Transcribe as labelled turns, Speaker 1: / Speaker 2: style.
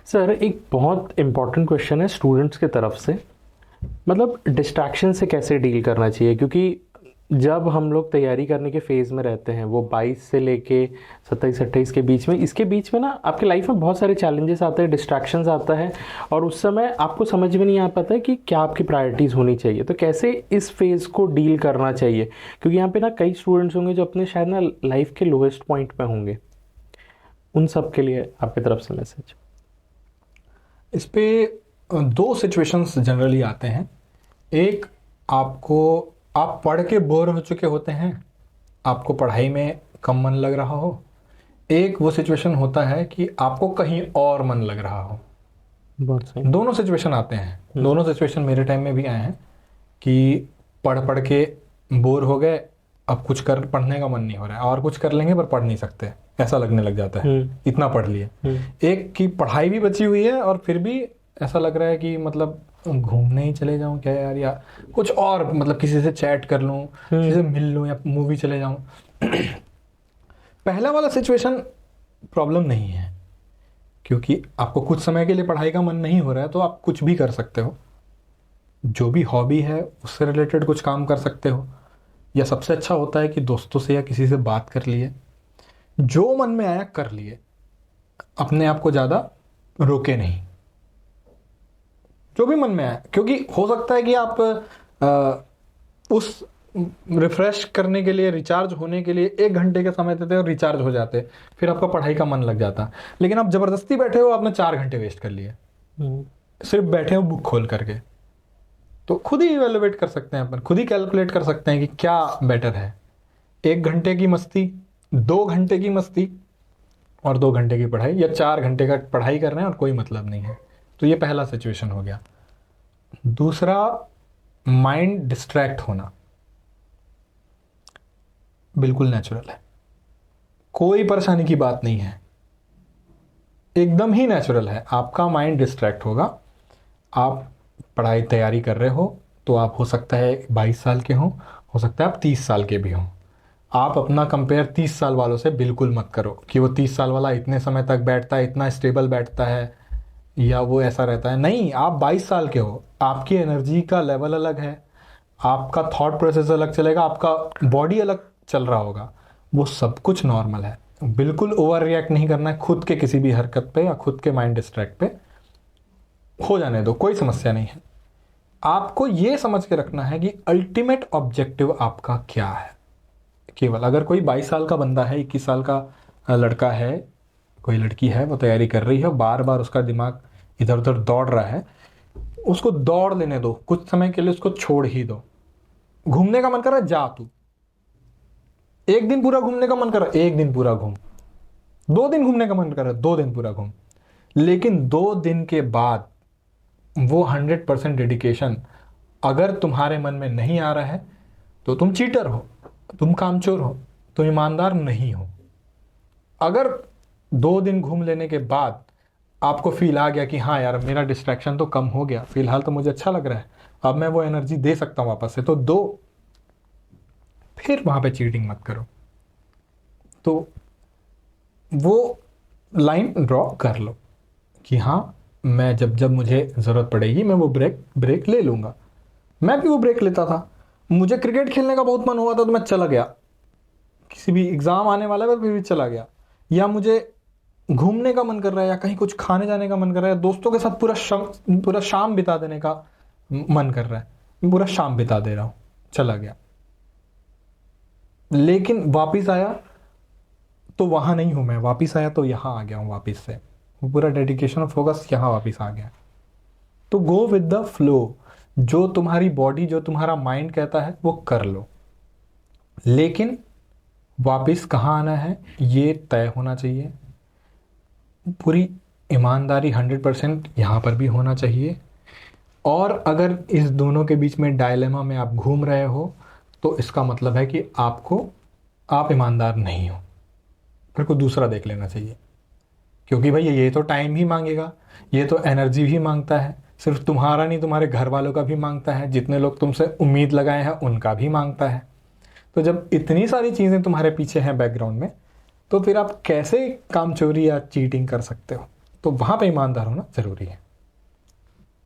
Speaker 1: Sir एक बहुत important question है स्टूडेंट्स के तरफ से। मतलब डिस्ट्रैक्शन से कैसे डील करना चाहिए, क्योंकि जब हम लोग तैयारी करने के फेज़ में रहते हैं, वो 22 से लेके 27-28 के बीच में, इसके बीच में ना आपके लाइफ में बहुत सारे चैलेंजेस आते हैं, डिस्ट्रैक्शंस आता है, और उस समय आपको समझ में नहीं आ पाता है कि क्या आपकी प्रायोरिटीज़ होनी चाहिए। तो कैसे इस फेज़ को डील करना चाहिए, क्योंकि यहाँ पे ना कई स्टूडेंट्स होंगे जो अपने शायद ना लाइफ के लोएस्ट पॉइंट पे होंगे। उन सब के लिए आपकी तरफ से मैसेज।
Speaker 2: इस पे दो सिचुएशंस जनरली आते हैं। एक, आप पढ़ के बोर हो चुके होते हैं, आपको पढ़ाई में कम मन लग रहा हो। एक वो सिचुएशन होता है कि आपको कहीं और मन लग रहा हो।
Speaker 1: बहुत सही।
Speaker 2: दोनों सिचुएशन आते हैं। दोनों सिचुएशन मेरे टाइम में भी आए हैं कि पढ़ पढ़ के बोर हो गए, अब कुछ कर पढ़ने का मन नहीं हो रहा है, और कुछ कर लेंगे पर पढ़ नहीं सकते, ऐसा लगने लग जाता है, इतना पढ़ लिए। एक की पढ़ाई भी बची हुई है और फिर भी ऐसा लग रहा है कि मतलब घूमने ही चले जाऊं क्या यार, या कुछ और, मतलब किसी से चैट कर लूं, किसी से मिल लूं, या मूवी चले जाऊं। पहला वाला सिचुएशन प्रॉब्लम नहीं है, क्योंकि आपको कुछ समय के लिए पढ़ाई का मन नहीं हो रहा है तो आप कुछ भी कर सकते हो। जो भी हॉबी है उससे रिलेटेड कुछ काम कर सकते हो, या सबसे अच्छा होता है कि दोस्तों से या किसी से बात कर लिए, जो मन में आया कर लिए, अपने आप को ज़्यादा रोके नहीं, जो भी मन में आया। क्योंकि हो सकता है कि आप उस रिफ्रेश करने के लिए, रिचार्ज होने के लिए 1 घंटे का समय देते और रिचार्ज हो जाते, फिर आपका पढ़ाई का मन लग जाता। लेकिन आप जबरदस्ती बैठे हो, आपने 4 घंटे वेस्ट कर लिए सिर्फ बैठे हो बुक खोल करके। तो खुद ही इवेलुएट कर सकते हैं, अपन खुद ही कैलकुलेट कर सकते हैं कि क्या बेटर है, 1 घंटे की मस्ती, 2 घंटे की मस्ती और 2 घंटे की पढ़ाई, या 4 घंटे का पढ़ाई कर रहे हैं और कोई मतलब नहीं है। तो ये पहला सिचुएशन हो गया। दूसरा, माइंड डिस्ट्रैक्ट होना बिल्कुल नेचुरल है, कोई परेशानी की बात नहीं है, एकदम ही नेचुरल है। आपका माइंड डिस्ट्रैक्ट होगा। आप पढ़ाई तैयारी कर रहे हो तो आप हो सकता है 22 साल के हो सकता है आप 30 साल के भी हों। आप अपना कंपेयर 30 साल वालों से बिल्कुल मत करो कि वो 30 साल वाला इतने समय तक बैठता है, इतना स्टेबल बैठता है, या वो ऐसा रहता है। नहीं, आप 22 साल के हो, आपकी एनर्जी का लेवल अलग है, आपका थॉट प्रोसेस अलग चलेगा, आपका बॉडी अलग चल रहा होगा, वो सब कुछ नॉर्मल है। बिल्कुल ओवर रिएक्ट नहीं करना है खुद के किसी भी हरकत पे या खुद के माइंड डिस्ट्रैक्ट पे। हो जाने दो, कोई समस्या नहीं है। आपको ये समझ के रखना है कि अल्टीमेट ऑब्जेक्टिव आपका क्या है। केवल अगर कोई 22 साल का बंदा है, 21 साल का लड़का है, कोई लड़की है, वो तैयारी कर रही है, बार बार उसका दिमाग इधर उधर दौड़ रहा है, उसको दौड़ लेने दो, कुछ समय के लिए उसको छोड़ ही दो। घूमने का मन कर रहा है, जा तू, 1 दिन पूरा घूमने का मन कर रहा है, 1 दिन पूरा घूम। 2 दिन घूमने का मन कर रहा है, 2 दिन पूरा घूम। लेकिन 2 दिन के बाद वो 100% डेडिकेशन अगर तुम्हारे मन में नहीं आ रहा है तो तुम चीटर हो, तुम कामचोर हो, तुम ईमानदार नहीं हो। अगर 2 दिन घूम लेने के बाद आपको फील आ गया कि हाँ यार मेरा डिस्ट्रैक्शन तो कम हो गया, फिलहाल तो मुझे अच्छा लग रहा है, अब मैं वो एनर्जी दे सकता हूँ वापस से, तो दो, फिर वहां पे चीटिंग मत करो। तो वो लाइन ड्रॉ कर लो कि हाँ, मैं जब जब मुझे ज़रूरत पड़ेगी मैं वो ब्रेक ले लूँगा। मैं भी वो ब्रेक लेता था। मुझे क्रिकेट खेलने का बहुत मन हुआ था तो मैं चला गया, किसी भी एग्ज़ाम आने वाला है फिर भी चला गया। या मुझे घूमने का मन कर रहा है, या कहीं कुछ खाने जाने का मन कर रहा है, दोस्तों के साथ पूरा शाम बिता देने का मन कर रहा है, मैं पूरा शाम बिता दे रहा हूँ, चला गया। लेकिन वापिस आया तो वहाँ नहीं हूँ मैं, वापिस आया तो यहाँ आ गया हूँ वापिस से, वो पूरा डेडिकेशन और फोकस यहाँ वापिस आ गया। तो गो विद द फ्लो, जो तुम्हारी बॉडी, जो तुम्हारा माइंड कहता है वो कर लो, लेकिन वापिस कहाँ आना है ये तय होना चाहिए। पूरी ईमानदारी 100% यहाँ पर भी होना चाहिए। और अगर इस दोनों के बीच में डायलेमा में आप घूम रहे हो तो इसका मतलब है कि आप ईमानदार नहीं हो, फिर कोई दूसरा देख लेना चाहिए। क्योंकि भाई ये तो टाइम ही मांगेगा, ये तो एनर्जी भी मांगता है, सिर्फ तुम्हारा नहीं तुम्हारे घर वालों का भी मांगता है, जितने लोग तुमसे उम्मीद लगाए हैं उनका भी मांगता है। तो जब इतनी सारी चीज़ें तुम्हारे पीछे हैं बैकग्राउंड में, तो फिर आप कैसे काम चोरी या चीटिंग कर सकते हो? तो वहाँ पे ईमानदार होना ज़रूरी है।